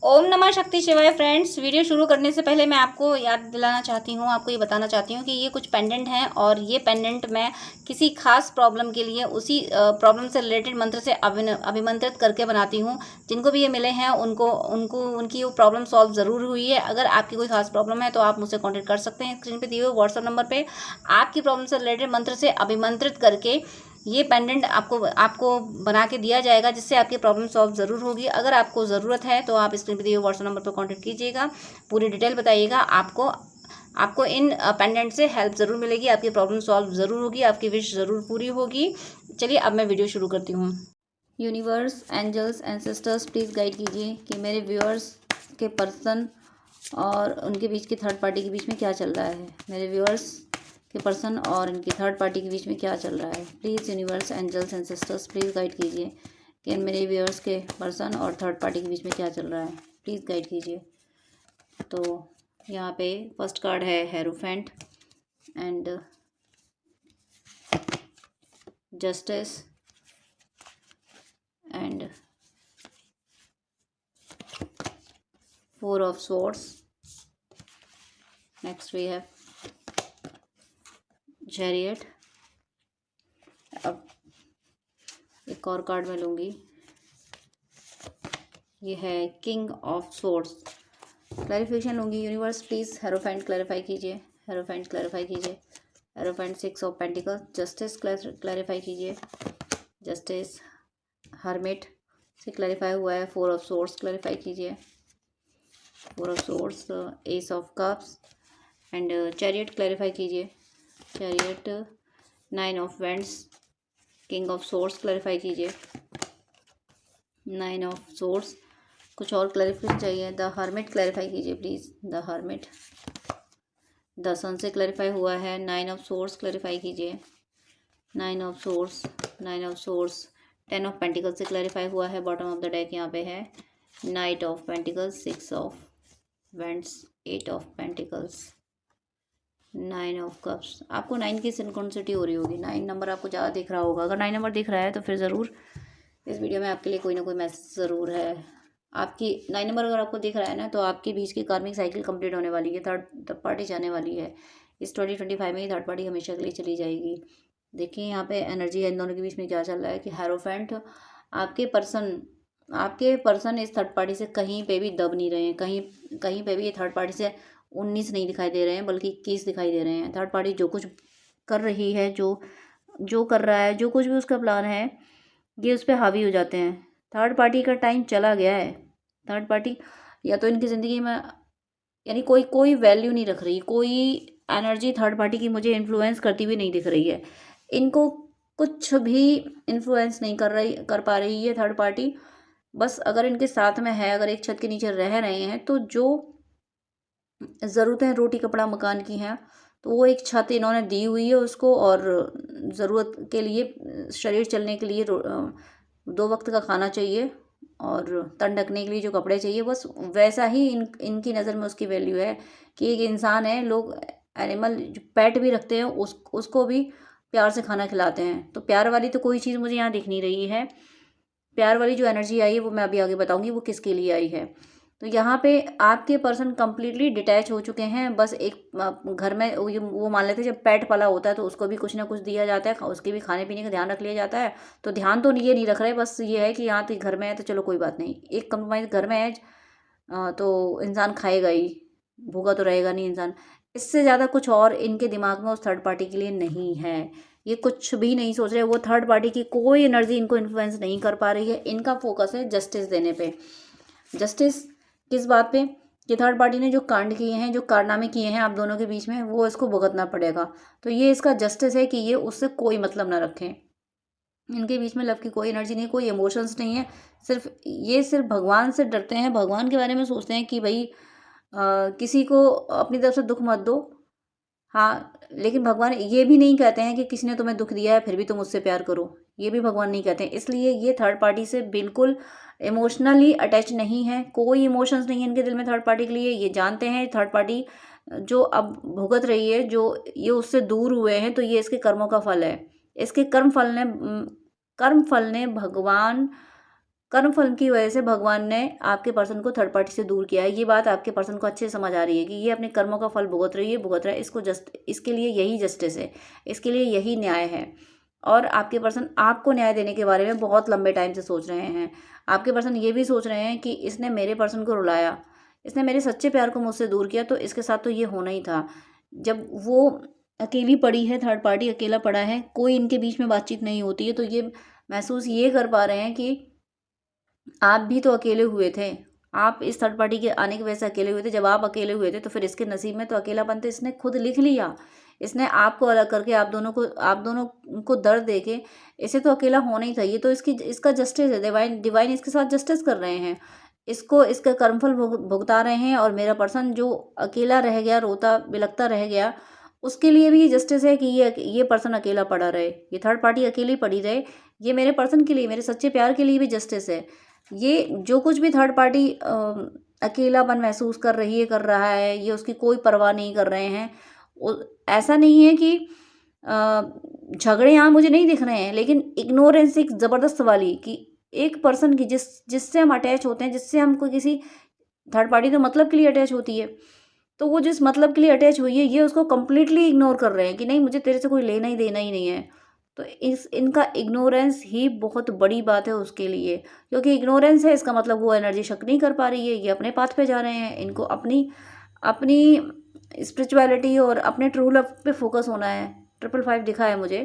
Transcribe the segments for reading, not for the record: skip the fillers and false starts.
ओम नमः शक्ति शिवाय फ्रेंड्स। वीडियो शुरू करने से पहले मैं आपको याद दिलाना चाहती हूँ, आपको ये बताना चाहती हूँ कि ये कुछ पेंडेंट हैं और ये पेंडेंट मैं किसी खास प्रॉब्लम के लिए उसी प्रॉब्लम से रिलेटेड मंत्र से अभिमंत्रित करके बनाती हूँ। जिनको भी ये मिले हैं उनको उनको उनकी वो प्रॉब्लम सॉल्व ज़रूर हुई है। अगर आपकी कोई खास प्रॉब्लम है तो आप मुझसे कॉन्टेक्ट कर सकते हैं। स्क्रीन पर दिए हुए व्हाट्सअप नंबर पर आपकी प्रॉब्लम से रिलेटेड मंत्र से अभिमंत्रित करके ये पेंडेंट आपको आपको बना के दिया जाएगा, जिससे आपकी प्रॉब्लम सॉल्व ज़रूर होगी। अगर आपको ज़रूरत है तो आप स्क्रीन पर दिए हुए व्हाट्सएप नंबर पर कांटेक्ट कीजिएगा, पूरी डिटेल बताइएगा। आपको आपको इन पेंडेंट से हेल्प ज़रूर मिलेगी, आपकी प्रॉब्लम सॉल्व ज़रूर होगी, आपकी विश ज़रूर पूरी होगी। चलिए अब मैं वीडियो शुरू करती हूँ। Universe, angels, ancestors please guide कीजिए कि मेरे व्यूअर्स के पर्सन और उनके बीच की थर्ड पार्टी के बीच में क्या चल रहा है। मेरे व्यूअर्स के पर्सन और इनकी थर्ड पार्टी के बीच में क्या चल रहा है। Please universe, angels and sisters please guide कीजिए कि मेरे व्यूअर्स के पर्सन और थर्ड पार्टी के बीच में क्या चल रहा है। प्लीज़ गाइड कीजिए। तो यहाँ पे फर्स्ट कार्ड है hierophant and justice and 4 of swords. Next we have chariot. अब एक और कार्ड मैं लूँगी, ये है किंग ऑफ स्वॉर्ड्स। क्लैरिफिकेशन लूँगी। यूनिवर्स प्लीज़ हेरोफेंट क्लैरिफाई कीजिए, हेरोफेंट क्लैरिफाई कीजिए। Hierophant 6 of pentacle. Justice clarify कीजिए, जस्टिस। हर्मिट से क्लैरिफाई हुआ है। 4 ऑफ स्वॉर्ड्स क्लैरिफाई कीजिए, 4 of swords. Ace of cups and chariot clarify कीजिए, chariot. 9 of vends. King of swords clarify कीजिए, 9 of swords. कुछ और क्लैरिफिकेशन चाहिए। द हर्मिट क्लैरिफाई कीजिए प्लीज़, द हर्मिट। द सन से क्लैरिफाई हुआ है। 9 ऑफ स्वॉर्ड्स क्लैरिफाई कीजिए, 9 of swords, 9 of swords. 10 of pentacle से क्लैरिफाई हुआ है। बॉटम ऑफ द डेक यहाँ पे है night of pentacles, 6 of vends, 8 of pentacles, 9 of cups. आपको 9 की सिंक्रोनिसिटी हो रही होगी, 9 नंबर आपको ज़्यादा दिख रहा होगा। अगर 9 नंबर दिख रहा है तो फिर ज़रूर इस वीडियो में आपके लिए कोई ना कोई मैसेज ज़रूर है। आपकी 9 नंबर अगर आपको दिख रहा है ना, तो आपके बीच की कार्मिक साइकिल कंप्लीट होने वाली है, थर्ड पार्टी जाने वाली है। इस 2025 में ही थर्ड पार्टी हमेशा के लिए चली जाएगी। देखिए यहाँ पे एनर्जी है इन दोनों के बीच में क्या चल रहा है कि हेरोफेंट आपके पर्सन इस थर्ड पार्टी से कहीं पे भी दब नहीं रहे हैं, कहीं कहीं पे भी ये थर्ड पार्टी से 19 नहीं दिखाई दे रहे हैं, बल्कि 21 दिखाई दे रहे हैं। थर्ड पार्टी जो कुछ कर रही है, जो जो कर रहा है, जो कुछ भी उसका प्लान है, ये उस पर हावी हो जाते हैं। थर्ड पार्टी का टाइम चला गया है। थर्ड पार्टी या तो इनकी ज़िंदगी में यानी कोई कोई वैल्यू नहीं रख रही, कोई एनर्जी थर्ड पार्टी की मुझे इन्फ्लुएंस करती हुई नहीं दिख रही है। इनको कुछ भी इन्फ्लुएंस नहीं कर पा रही है थर्ड पार्टी। बस अगर इनके साथ में है, अगर एक छत के नीचे रह रहे हैं, तो जो ज़रूरतें रोटी कपड़ा मकान की हैं, तो वो एक छत इन्होंने दी हुई है उसको, और ज़रूरत के लिए शरीर चलने के लिए 2 वक्त का खाना चाहिए, और तन ढकने के लिए जो कपड़े चाहिए, बस वैसा ही इनकी नज़र में उसकी वैल्यू है कि एक इंसान है। लोग एनिमल जो पेट भी रखते हैं उसको भी प्यार से खाना खिलाते हैं। तो प्यार वाली तो कोई चीज़ मुझे यहाँ दिख नहीं रही है। प्यार वाली जो एनर्जी आई है वो मैं अभी आगे बताऊंगी वो किसके लिए आई है। तो यहाँ पे आपके पर्सन कंप्लीटली डिटैच हो चुके हैं। बस एक घर में वो मान लेते हैं जब पेट पाला होता है तो उसको भी कुछ ना कुछ दिया जाता है, उसके भी खाने पीने का ध्यान रख लिया जाता है। तो ध्यान तो ये नहीं रख रहे, बस ये है कि यहाँ तो घर में है तो चलो कोई बात नहीं, एक कंप्रोमाइज़ घर में है तो इंसान खाएगा ही, भूखा तो रहेगा नहीं इंसान। इससे ज़्यादा कुछ और इनके दिमाग में उस थर्ड पार्टी के लिए नहीं है। ये कुछ भी नहीं सोच रहे, वो थर्ड पार्टी की कोई एनर्जी इनको इन्फ्लुएंस नहीं कर पा रही है। इनका फोकस है जस्टिस देने पे। जस्टिस किस बात पे कि थर्ड पार्टी ने जो कांड किए हैं, जो कारनामे किए हैं आप दोनों के बीच में, वो इसको भुगतना पड़ेगा। तो ये इसका जस्टिस है कि ये उससे कोई मतलब ना रखें। इनके बीच में लव की कोई एनर्जी नहीं, कोई इमोशंस नहीं है। सिर्फ भगवान से डरते हैं, भगवान के बारे में सोचते हैं कि भाई किसी को अपनी तरफ से दुख मत दो। हाँ, लेकिन भगवान ये भी नहीं कहते हैं कि किसी ने तुम्हें दुख दिया है फिर भी तुम उससे प्यार करो, ये भी भगवान नहीं कहते हैं। इसलिए ये थर्ड पार्टी से बिल्कुल इमोशनली अटैच नहीं है, कोई इमोशंस नहीं है इनके दिल में थर्ड पार्टी के लिए। ये जानते हैं थर्ड पार्टी जो अब भुगत रही है, जो ये उससे दूर हुए हैं, तो ये इसके कर्मों का फल है। इसके कर्म फल ने भगवान कर्म फल की वजह से भगवान ने आपके पर्सन को थर्ड पार्टी से दूर किया है। ये बात आपके पर्सन को अच्छे से समझ आ रही है कि ये अपने कर्मों का फल भुगत रही है, भुगत रहा है, इसके लिए यही जस्टिस है, इसके लिए यही न्याय है। और आपके पर्सन आपको न्याय देने के बारे में बहुत लंबे टाइम से सोच रहे हैं। आपके पर्सन ये भी सोच रहे हैं कि इसने मेरे पर्सन को रुलाया, इसने मेरे सच्चे प्यार को मुझसे दूर किया, तो इसके साथ तो ये होना ही था। जब वो अकेली पड़ी है, थर्ड पार्टी अकेला पड़ा है, कोई इनके बीच में बातचीत नहीं होती है, तो ये महसूस ये कर पा रहे हैं कि आप भी तो अकेले हुए थे। आप इस थर्ड पार्टी के आने की वजह से अकेले हुए थे। जब आप अकेले हुए थे तो फिर इसके नसीब में तो अकेलापन तो इसने खुद लिख लिया। इसने आपको अलग करके आप दोनों को दर्द देके इसे तो अकेला होना ही था। ये तो इसका जस्टिस है। डिवाइन इसके साथ जस्टिस कर रहे हैं। इसको इसका कर्मफल भुगता रहे हैं। और मेरा पर्सन जो अकेला रह गया, रोता बिलखता रह गया, उसके लिए भी ये जस्टिस है कि ये पर्सन अकेला पड़ा रहे, ये थर्ड पार्टी अकेली पड़ी रहे। ये मेरे पर्सन के लिए, मेरे सच्चे प्यार के लिए भी जस्टिस है। ये जो कुछ भी थर्ड पार्टी अकेलापन महसूस कर रही है, कर रहा है, ये उसकी कोई परवाह नहीं कर रहे हैं। ऐसा नहीं है कि झगड़े यहाँ मुझे नहीं दिख रहे हैं, लेकिन इग्नोरेंस एक ज़बरदस्त वाली कि एक पर्सन की जिससे हम अटैच होते हैं, जिससे हमको किसी थर्ड पार्टी तो मतलब के लिए अटैच होती है, तो वो जिस मतलब के लिए अटैच हुई है ये उसको कम्प्लीटली इग्नोर कर रहे हैं कि नहीं, मुझे तेरे से कोई लेना ही देना ही नहीं है। तो इनका इग्नोरेंस ही बहुत बड़ी बात है उसके लिए, क्योंकि इग्नोरेंस है, इसका मतलब वो एनर्जी शक नहीं कर पा रही है। ये अपने पाथ पे जा रहे हैं। इनको अपनी अपनी स्पिरिचुअलिटी और अपने ट्रू लव पे फोकस होना है। 555 दिखा है मुझे,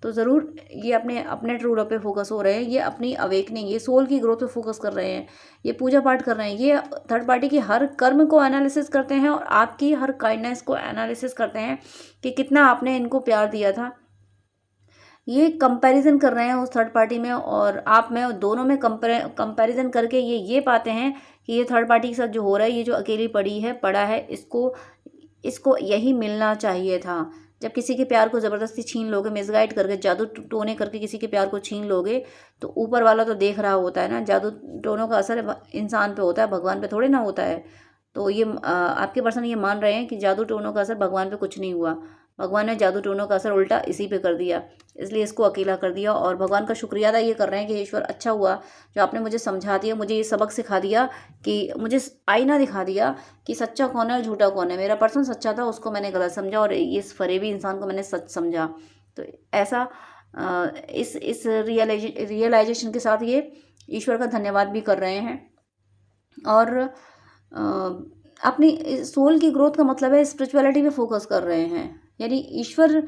तो ज़रूर ये अपने अपने ट्रू लव पे फोकस हो रहे हैं। ये अपनी अवेकनिंग, ये सोल की ग्रोथ पे फोकस कर रहे हैं। ये पूजा पाठ कर रहे हैं। ये थर्ड पार्टी की हर कर्म को एनालिसिस करते हैं और आपकी हर काइंडनेस को एनालिसिस करते हैं कि कितना आपने इनको प्यार दिया था। ये कंपैरिजन कर रहे हैं उस थर्ड पार्टी में और आप में, और दोनों में कंपैरिजन करके ये पाते हैं कि ये थर्ड पार्टी के साथ जो हो रहा है, ये जो अकेली पड़ा है, इसको यही मिलना चाहिए था। जब किसी के प्यार को ज़बरदस्ती छीन लोगे, मिसगाइड करके, जादू टोने करके किसी के प्यार को छीन लोगे, तो ऊपर वाला तो देख रहा होता है ना। जादू टोनों का असर इंसान पे होता है, भगवान पे थोड़ी ना होता है। तो ये आपके पर्सन ये मान रहे हैं कि जादू टोनों का असर भगवान पे कुछ नहीं हुआ। भगवान ने जादू टोनों का असर उल्टा इसी पे कर दिया, इसलिए इसको अकेला कर दिया। और भगवान का शुक्रिया अदा ये कर रहे हैं कि ईश्वर अच्छा हुआ जो आपने मुझे समझा दिया, मुझे ये सबक सिखा दिया, कि मुझे आईना दिखा दिया कि सच्चा कौन है और झूठा कौन है। मेरा पर्सन सच्चा था, उसको मैंने गलत समझा, और इस फरेबी इंसान को मैंने सच समझा। तो ऐसा इस रियलाइजेशन के साथ ये ईश्वर का धन्यवाद भी कर रहे हैं। और अपनी सोल की ग्रोथ का मतलब है स्पिरिचुअलिटी पे फोकस कर रहे हैं, यानी ईश्वर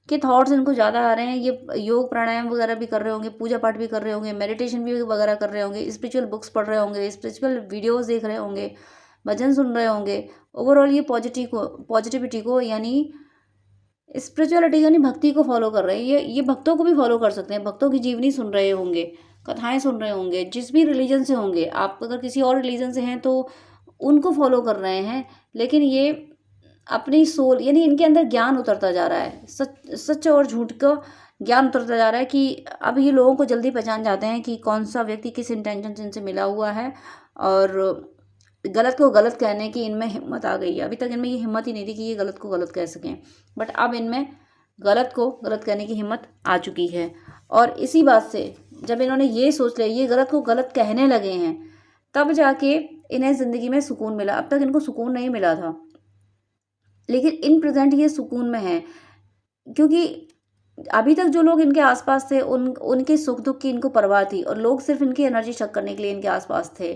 के थॉट्स इनको ज़्यादा आ रहे हैं। ये योग प्राणायाम वगैरह भी कर रहे होंगे, पूजा पाठ भी कर रहे होंगे, मेडिटेशन भी वगैरह कर रहे होंगे, स्पिरिचुअल बुक्स पढ़ रहे होंगे, स्पिरिचुअल वीडियोस देख रहे होंगे, भजन सुन रहे होंगे। ओवरऑल ये पॉजिटिविटी को यानी स्पिरिचुअलिटी यानी भक्ति को फॉलो कर रहे हैं। ये भक्तों को भी फॉलो कर सकते हैं। भक्तों की जीवनी सुन रहे होंगे, कथाएं सुन रहे होंगे, जिस भी रिलीजन से होंगे। आप अगर किसी और रिलीजन से हैं तो उनको फॉलो कर रहे हैं, लेकिन ये अपनी सोल यानी इनके अंदर ज्ञान उतरता जा रहा है। सच और झूठ का ज्ञान उतरता जा रहा है कि अब ये लोगों को जल्दी पहचान जाते हैं कि कौन सा व्यक्ति किस इंटेंशन से इनसे मिला हुआ है, और गलत को गलत कहने की इनमें हिम्मत आ गई है। अभी तक इनमें ये हिम्मत ही नहीं थी कि ये गलत को गलत कह सकें, बट अब इनमें गलत को गलत कहने की हिम्मत आ चुकी है। और इसी बात से जब इन्होंने ये सोच लिया, ये गलत को गलत कहने लगे हैं, तब जाके इन्हें ज़िंदगी में सुकून मिला। अब तक इनको सुकून नहीं मिला था, लेकिन इन प्रेजेंट ये सुकून में है, क्योंकि अभी तक जो लोग इनके आसपास थे उनके सुख दुख की इनको परवाह थी, और लोग सिर्फ इनकी एनर्जी चेक करने के लिए इनके आसपास थे।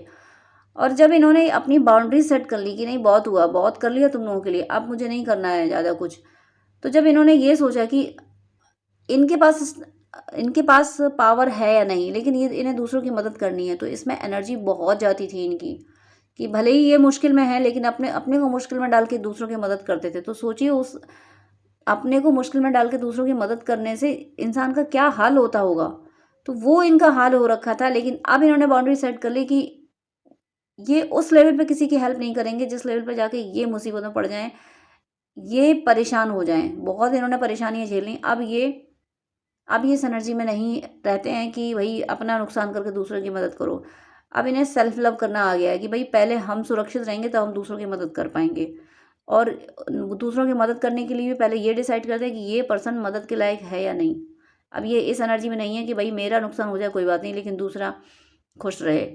और जब इन्होंने अपनी बाउंड्री सेट कर ली कि नहीं, बहुत हुआ, बहुत कर लिया तुम लोगों के लिए, अब मुझे नहीं करना है ज़्यादा कुछ, तो जब इन्होंने ये सोचा कि इनके पास पावर है या नहीं, लेकिन ये इन्हें दूसरों की मदद करनी है, तो इसमें एनर्जी बहुत जाती थी इनकी कि भले ही ये मुश्किल में है, लेकिन अपने को मुश्किल में डाल के दूसरों की मदद करते थे। तो सोचिए, उस अपने को मुश्किल में डाल के दूसरों की मदद करने से इंसान का क्या हाल होता होगा। तो वो इनका हाल हो रखा था। लेकिन अब इन्होंने बाउंड्री सेट कर ली कि ये उस लेवल पे किसी की हेल्प नहीं करेंगे जिस लेवल पे जाके ये मुसीबत में पड़ जाएं, ये परेशान हो जाएं। बहुत इन्होंने परेशानियां झेली। अब ये इस एनर्जी में नहीं रहते हैं कि भाई अपना नुकसान करके दूसरों की मदद करो। अब इन्हें सेल्फ लव करना आ गया है कि भाई पहले हम सुरक्षित रहेंगे तो हम दूसरों की मदद कर पाएंगे, और दूसरों की मदद करने के लिए भी पहले ये डिसाइड करते हैं कि ये पर्सन मदद के लायक है या नहीं। अब ये इस एनर्जी में नहीं है कि भाई मेरा नुकसान हो जाए कोई बात नहीं, लेकिन दूसरा खुश रहे।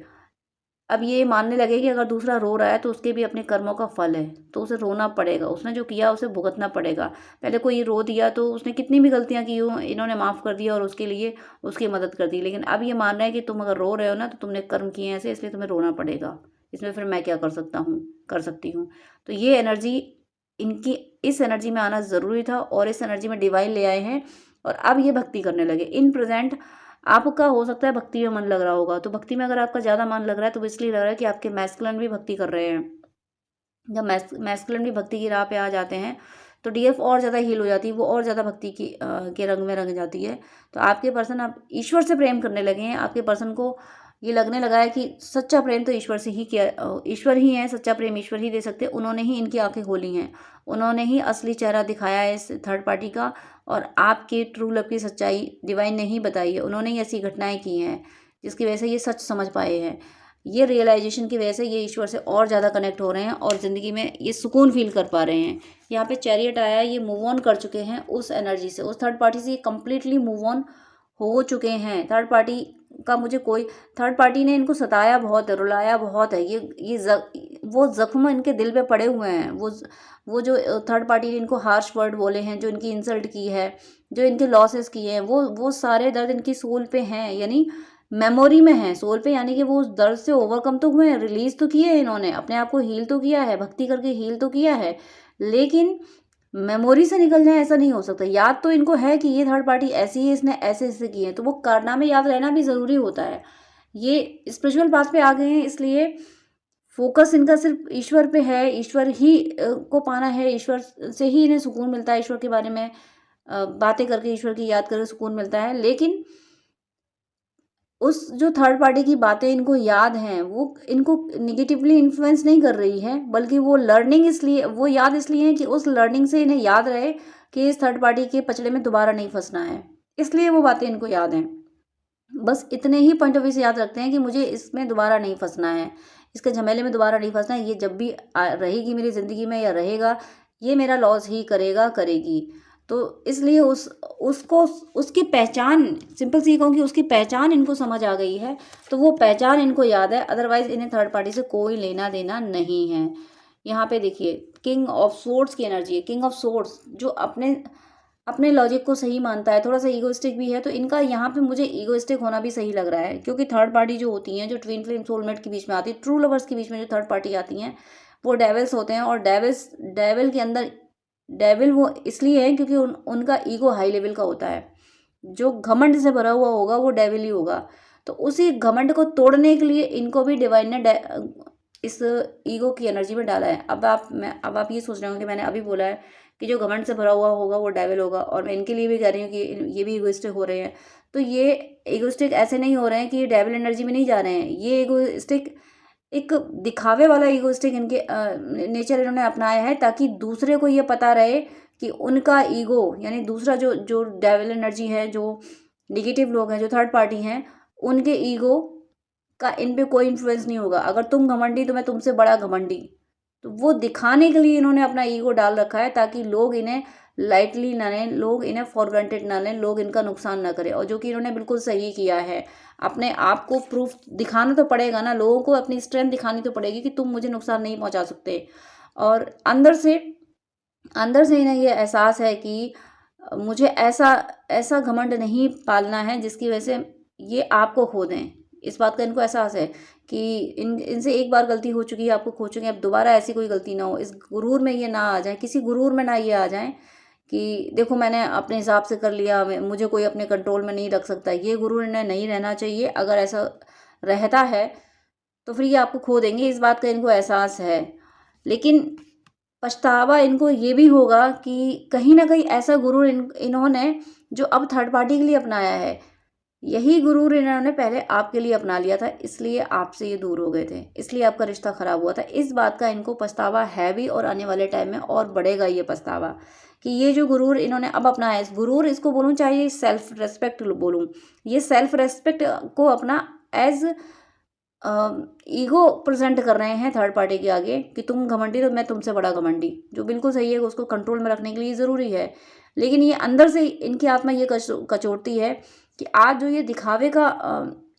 अब ये मानने लगे कि अगर दूसरा रो रहा है तो उसके भी अपने कर्मों का फल है, तो उसे रोना पड़ेगा, उसने जो किया उसे भुगतना पड़ेगा। पहले कोई रो दिया तो उसने कितनी भी गलतियाँ की हों, इन्होंने माफ़ कर दिया और उसके लिए उसकी मदद कर दी। लेकिन अब ये मान रहा है कि तुम अगर रो रहे हो ना तो तुमने कर्म किए हैं ऐसे, इसलिए तुम्हें रोना पड़ेगा। इसमें फिर मैं क्या कर सकती हूँ। तो ये एनर्जी, इनकी इस एनर्जी में आना ज़रूरी था और इस एनर्जी में डिवाइन ले आए हैं और अब ये भक्ति करने लगे। इन प्रेजेंट आपका हो सकता है भक्ति में मन लग रहा होगा, तो भक्ति में अगर आपका ज़्यादा मन लग रहा है तो वो इसलिए लग रहा है कि आपके मैस्कुलिन भी भक्ति कर रहे हैं। जब मैस्कुलिन भी भक्ति की राह पे आ जाते हैं तो डीएफ और ज़्यादा हील हो जाती है, वो और ज़्यादा भक्ति के रंग में रंग जाती है। तो आपके पर्सन अब ईश्वर से प्रेम करने लगे हैं। आपके पर्सन को ये लगने लगा है कि सच्चा प्रेम तो ईश्वर से ही किया, ईश्वर ही है, सच्चा प्रेम ईश्वर ही दे सकते हैं। उन्होंने ही इनकी आंखें खोली हैं, उन्होंने ही असली चेहरा दिखाया है इस थर्ड पार्टी का, और आपके ट्रू लव की सच्चाई डिवाइन ने ही बताई है। उन्होंने ही ऐसी घटनाएं की हैं जिसकी वजह से ये सच समझ पाए हैं। ये रियलाइजेशन की वजह से ये ईश्वर से और ज़्यादा कनेक्ट हो रहे हैं और ज़िंदगी में ये सुकून फील कर पा रहे हैं। यहाँ पे चैरियट आया है, ये मूव ऑन कर चुके हैं उस एनर्जी से, उस थर्ड पार्टी से ये कम्प्लीटली मूव ऑन हो चुके हैं। थर्ड पार्टी का मुझे कोई, थर्ड पार्टी ने इनको सताया बहुत है, रुलाया बहुत है। वो जख्म इनके दिल पे पड़े हुए हैं। वो जो थर्ड पार्टी ने इनको हार्श वर्ड बोले हैं, जो इनकी इंसल्ट की है, जो इनके लॉसेस किए हैं, वो सारे दर्द इनकी सोल पे हैं, यानी मेमोरी में है सोल पे। यानी कि वो उस दर्द से ओवरकम तो हुए हैं, रिलीज तो किए हैं इन्होंने, अपने आप को हील तो किया है, भक्ति करके हील तो किया है, लेकिन मेमोरी से निकल जाए ऐसा नहीं हो सकता। याद तो इनको है कि ये थर्ड पार्टी ऐसी है, इसने ऐसे ऐसे किए हैं, तो वो कारनामे याद रहना भी ज़रूरी होता है। ये स्पिरिचुअल पाथ पे आ गए हैं, इसलिए फोकस इनका सिर्फ ईश्वर पे है। ईश्वर ही को पाना है, ईश्वर से ही इन्हें सुकून मिलता है। ईश्वर के बारे में बातें करके, ईश्वर की याद करके सुकून मिलता है। लेकिन उस जो थर्ड पार्टी की बातें इनको याद हैं, वो इनको निगेटिवली इन्फ्लुएंस नहीं कर रही है, बल्कि वो लर्निंग इसलिए, वो याद इसलिए है कि उस लर्निंग से इन्हें याद रहे कि इस थर्ड पार्टी के पचड़े में दोबारा नहीं फंसना है, इसलिए वो बातें इनको याद हैं। बस इतने ही पॉइंट ऑफ व्यू से याद रखते हैं कि मुझे इसमें दोबारा नहीं फंसना है, इसके झमेले में दोबारा नहीं फंसना है। ये जब भी रहेगी मेरी ज़िंदगी में या रहेगा, ये मेरा लॉस ही करेगा, करेगी। तो इसलिए उसको उसकी पहचान, सिंपल सी कहूँ कि उसकी पहचान इनको समझ आ गई है, तो वो पहचान इनको याद है। अदरवाइज इन्हें थर्ड पार्टी से कोई लेना देना नहीं है। यहाँ पे देखिए किंग ऑफ सोर्ड्स की एनर्जी है। किंग ऑफ सोर्ड्स जो अपने अपने लॉजिक को सही मानता है, थोड़ा सा ईगोइस्टिक भी है, तो इनका यहाँ पे मुझे ईगोइस्टिक होना भी सही लग रहा है, क्योंकि थर्ड पार्टी जो होती हैं, जो ट्विन फ्लेम सोलमेट के बीच में आती है, ट्रू लवर्स के बीच में जो थर्ड पार्टी आती हैं, वो डेविल्स होते हैं। और डेविल के अंदर, डेविल वो इसलिए है क्योंकि उनका ईगो हाई लेवल का होता है। जो घमंड से भरा हुआ होगा वो डेविल ही होगा। तो उसी घमंड को तोड़ने के लिए इनको भी डिवाइन ने इस ईगो की एनर्जी में डाला है। अब आप ये सोच रहे हो कि मैंने अभी बोला है कि जो घमंड से भरा हुआ होगा वो डेविल होगा, और मैं इनके लिए भी कह रही हूँ कि ये भी ईगोइस्टिक हो रहे हैं। तो ये ईगोइस्टिक ऐसे नहीं हो रहे हैं कि ये डेविल एनर्जी में नहीं जा रहे हैं। ये ईगोइस्टिक एक दिखावे वाला ईगोइस्टिक इनके नेचर इन्होंने अपनाया है, ताकि दूसरे को ये पता रहे कि उनका ईगो, यानी दूसरा जो जो डेविल एनर्जी है, जो निगेटिव लोग हैं, जो थर्ड पार्टी हैं, उनके ईगो का इन पे कोई इन्फ्लुएंस नहीं होगा। अगर तुम घमंडी तो मैं तुमसे बड़ा घमंडी। तो वो दिखाने के लिए इन्होंने अपना ईगो डाल रखा है, ताकि लोग इन्हें लाइटली ना लें, लोग इन्हें फॉर ग्रांटेड ना लें, लोग इनका नुकसान ना करें। और जो कि इन्होंने बिल्कुल सही किया है। अपने आप को प्रूफ दिखाना तो पड़ेगा ना, लोगों को अपनी स्ट्रेंथ दिखानी तो पड़ेगी कि तुम मुझे नुकसान नहीं पहुंचा सकते। और अंदर से इन्हें ये एहसास है कि मुझे ऐसा ऐसा घमंड नहीं पालना है जिसकी वजह से ये आपको खो दें। इस बात का इनको एहसास है कि इनसे एक बार गलती हो चुकी है, आपको खो चुके हैं, अब दोबारा ऐसी कोई गलती ना हो। इस गुरूर में ये ना आ जाए, किसी गुरूर में ना ये आ जाएं कि देखो मैंने अपने हिसाब से कर लिया, मुझे कोई अपने कंट्रोल में नहीं रख सकता। ये गुरूर इन्हें नहीं रहना चाहिए। अगर ऐसा रहता है तो फिर ये आपको खो देंगे, इस बात का इनको एहसास है। लेकिन पछतावा इनको ये भी होगा कि कहीं ना कहीं ऐसा गुरूर इन्होंने जो अब थर्ड पार्टी के लिए अपनाया है, यही गुरूर इन्होंने पहले आपके लिए अपना लिया था, इसलिए आपसे ये दूर हो गए थे, इसलिए आपका रिश्ता खराब हुआ था। इस बात का इनको पछतावा है भी, और आने वाले टाइम में और बढ़ेगा ये पछतावा कि ये जो गुरूर इन्होंने अब अपना है, इस गुरूर इसको बोलूँ चाहे सेल्फ रेस्पेक्ट बोलूँ, ये सेल्फ रेस्पेक्ट को अपना एज ईगो प्रेजेंट कर रहे हैं थर्ड पार्टी के आगे कि तुम घमंडी तो मैं तुमसे बड़ा घमंडी, जो बिल्कुल सही है। उसको कंट्रोल में रखने के लिए ज़रूरी है। लेकिन ये अंदर से इनकी आत्मा ये कचोटती है कि आज जो ये दिखावे का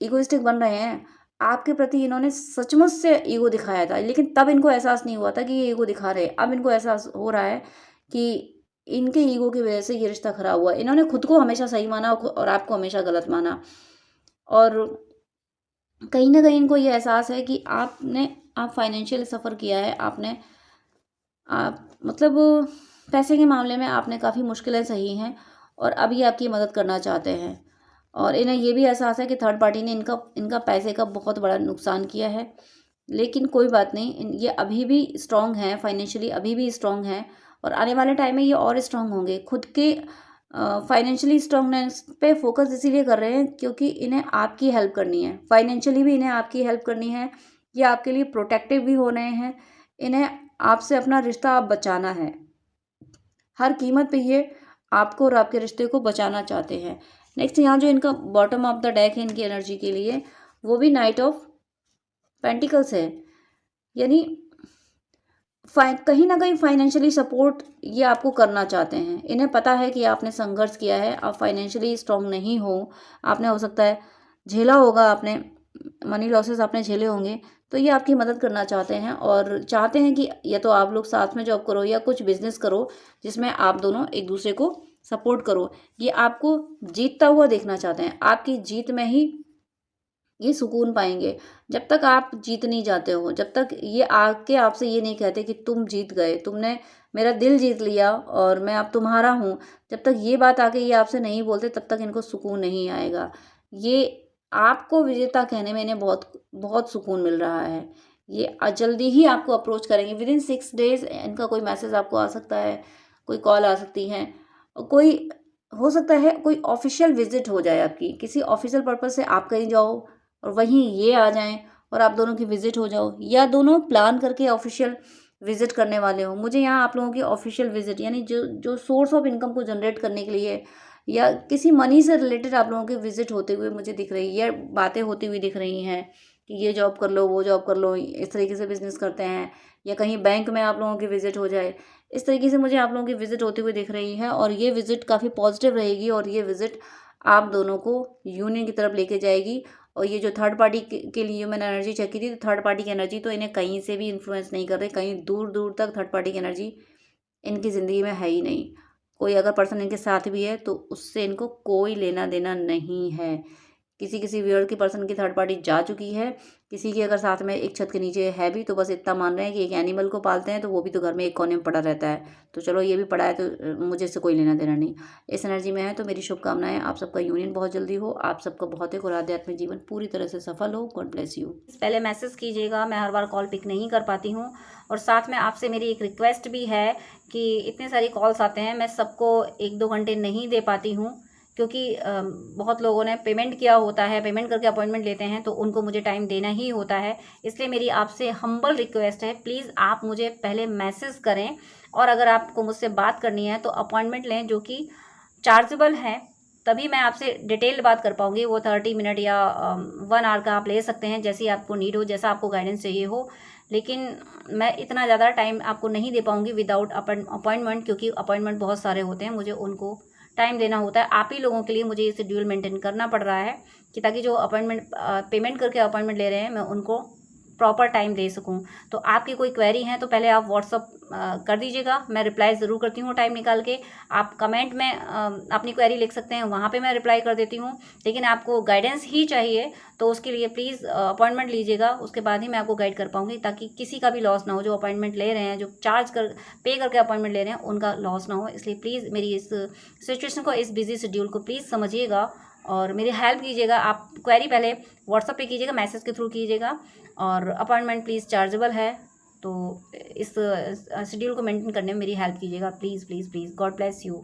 ईगोइस्टिक बन रहे हैं, आपके प्रति इन्होंने सचमुच से ईगो दिखाया था, लेकिन तब इनको एहसास नहीं हुआ था कि ये ईगो दिखा रहे हैं। अब इनको एहसास हो रहा है कि इनके ईगो की वजह से ये रिश्ता खराब हुआ। इन्होंने खुद को हमेशा सही माना और आपको हमेशा गलत माना, और कहीं न कहीं इनको ये एहसास है कि आप फाइनेंशियली सफ़र किया है, आप मतलब पैसे के मामले में आपने काफ़ी मुश्किलें सही हैं, और अब ये आपकी मदद करना चाहते हैं। और इन्हें ये भी एहसास है कि थर्ड पार्टी ने इनका इनका पैसे का बहुत बड़ा नुकसान किया है। लेकिन कोई बात नहीं, ये अभी भी स्ट्रॉन्ग हैं, फाइनेंशियली अभी भी स्ट्रॉन्ग हैं, और आने वाले टाइम में ये और स्ट्रॉन्ग होंगे। खुद के फाइनेंशियली स्ट्रॉन्गनेस पे फोकस इसीलिए कर रहे हैं क्योंकि इन्हें आपकी हेल्प करनी है, फाइनेंशियली भी इन्हें आपकी हेल्प करनी है। ये आपके लिए प्रोटेक्टिव भी हो रहे हैं। इन्हें आपसे अपना रिश्ता आप बचाना है। हर कीमत पे ये आपको और आपके रिश्ते को बचाना चाहते हैं। नेक्स्ट, यहाँ जो इनका बॉटम ऑफ द डेक है इनकी एनर्जी के लिए, वो भी नाइट ऑफ पेंटिकल्स है। यानी कहीं ना कहीं फाइनेंशियली सपोर्ट ये आपको करना चाहते हैं। इन्हें पता है कि आपने संघर्ष किया है, आप फाइनेंशियली स्ट्रांग नहीं हो, आपने हो सकता है झेला होगा, आपने मनी लॉसेस आपने झेले होंगे, तो ये आपकी मदद करना चाहते हैं और चाहते हैं कि या तो आप लोग साथ में जॉब करो या कुछ बिजनेस करो जिसमें आप दोनों एक दूसरे को सपोर्ट करो। ये आपको जीतता हुआ देखना चाहते हैं, आपकी जीत में ही ये सुकून पाएंगे। जब तक आप जीत नहीं जाते हो, जब तक ये आके आपसे ये नहीं कहते कि तुम जीत गए, तुमने मेरा दिल जीत लिया और मैं अब तुम्हारा हूँ, जब तक ये बात आके ये आपसे नहीं बोलते तब तक इनको सुकून नहीं आएगा। ये आपको विजेता कहने में इन्हें बहुत बहुत सुकून मिल रहा है। ये जल्दी ही आपको अप्रोच करेंगे, विदिन 6 डेज इनका कोई मैसेज आपको आ सकता है, कोई कॉल आ सकती है, कोई हो सकता है कोई ऑफिशियल विजिट हो जाए, आपकी किसी ऑफिशियल पर्पज से आप कहीं जाओ और वहीं ये आ जाएं और आप दोनों की विजिट हो जाओ, या दोनों प्लान करके ऑफिशियल विजिट करने वाले हो। मुझे यहाँ आप लोगों की ऑफिशियल विजिट, यानी जो जो सोर्स ऑफ इनकम को जनरेट करने के लिए या किसी मनी से रिलेटेड आप लोगों की विजिट होते हुए मुझे दिख रही है, बातें होती हुई दिख रही हैं कि ये जॉब कर लो, वो जॉब कर लो, इस तरीके से बिजनेस करते हैं, या कहीं बैंक में आप लोगों की विजिट हो जाए। इस तरीके से मुझे आप लोगों की विजिट होती हुई दिख रही है, और ये विजिट काफ़ी पॉजिटिव रहेगी, और ये विजिट आप दोनों को यूनियन की तरफ लेके जाएगी। और ये जो थर्ड पार्टी के लिए मैंने एनर्जी चेक की थी, तो थर्ड पार्टी की एनर्जी तो इन्हें कहीं से भी इन्फ्लुएंस नहीं कर रही, कहीं दूर दूर तक थर्ड पार्टी की एनर्जी इनकी ज़िंदगी में है ही नहीं। कोई अगर पर्सन इनके साथ भी है तो उससे इनको कोई लेना देना नहीं है। किसी वियर्ड की पर्सन की थर्ड पार्टी जा चुकी है, किसी की अगर साथ में एक छत के नीचे है भी तो बस इतना मान रहे हैं कि एक एनिमल को पालते हैं, तो वो भी तो घर में एक कोने में पड़ा रहता है, तो चलो ये भी पड़ा है तो मुझे इससे कोई लेना देना नहीं। इस एनर्जी में है तो मेरी शुभकामनाएं, आप सबका यूनियन बहुत जल्दी हो, आप सबका भौतिक और आध्यात्मिक जीवन पूरी तरह से सफल हो। God bless you. पहले मैसेज कीजिएगा, मैं हर बार कॉल पिक नहीं कर पाती हूँ, और साथ में आपसे मेरी एक रिक्वेस्ट भी है कि इतने सारी कॉल्स आते हैं, मैं सबको 1-2 घंटे नहीं दे पाती हूँ, क्योंकि बहुत लोगों ने पेमेंट किया होता है, पेमेंट करके अपॉइंटमेंट लेते हैं, तो उनको मुझे टाइम देना ही होता है। इसलिए मेरी आपसे हम्बल रिक्वेस्ट है, प्लीज़ आप मुझे पहले मैसेज करें, और अगर आपको मुझसे बात करनी है तो अपॉइंटमेंट लें जो कि चार्जेबल है, तभी मैं आपसे डिटेल बात कर पाऊँगी। वो 30 मिनट या 1 आवर का आप ले सकते हैं, जैसी आपको नीड हो, जैसा आपको गाइडेंस चाहिए हो। लेकिन मैं इतना ज़्यादा टाइम आपको नहीं दे पाऊँगी विदाउट अपॉइंटमेंट, क्योंकि अपॉइंटमेंट बहुत सारे होते हैं, मुझे उनको टाइम देना होता है। आप ही लोगों के लिए मुझे ये शेड्यूल मेंटेन करना पड़ रहा है कि ताकि जो अपॉइंटमेंट पेमेंट करके अपॉइंटमेंट ले रहे हैं मैं उनको प्रॉपर टाइम दे सकूं। तो आपकी कोई क्वेरी है तो पहले आप व्हाट्सअप कर दीजिएगा, मैं रिप्लाई ज़रूर करती हूँ टाइम निकाल के। आप कमेंट में अपनी क्वेरी लिख सकते हैं, वहाँ पे मैं रिप्लाई कर देती हूँ। लेकिन आपको गाइडेंस ही चाहिए तो उसके लिए प्लीज़ अपॉइंटमेंट लीजिएगा, उसके बाद ही मैं आपको गाइड कर पाऊँगी, ताकि किसी का भी लॉस ना हो। जो अपॉइंटमेंट ले रहे हैं, जो पे करके अपॉइंटमेंट ले रहे हैं, उनका लॉस ना हो। इसलिए प्लीज़ मेरी इस सिचुएशन को, इस बिजी शेड्यूल को प्लीज़ समझिएगा और मेरी हेल्प कीजिएगा। आप क्वेरी पहले व्हाट्सअप पे कीजिएगा, मैसेज के थ्रू कीजिएगा, और अपॉइंटमेंट प्लीज़ चार्जेबल है, तो इस शेड्यूल को मेंटेन करने में मेरी हेल्प कीजिएगा, please please please. God bless you.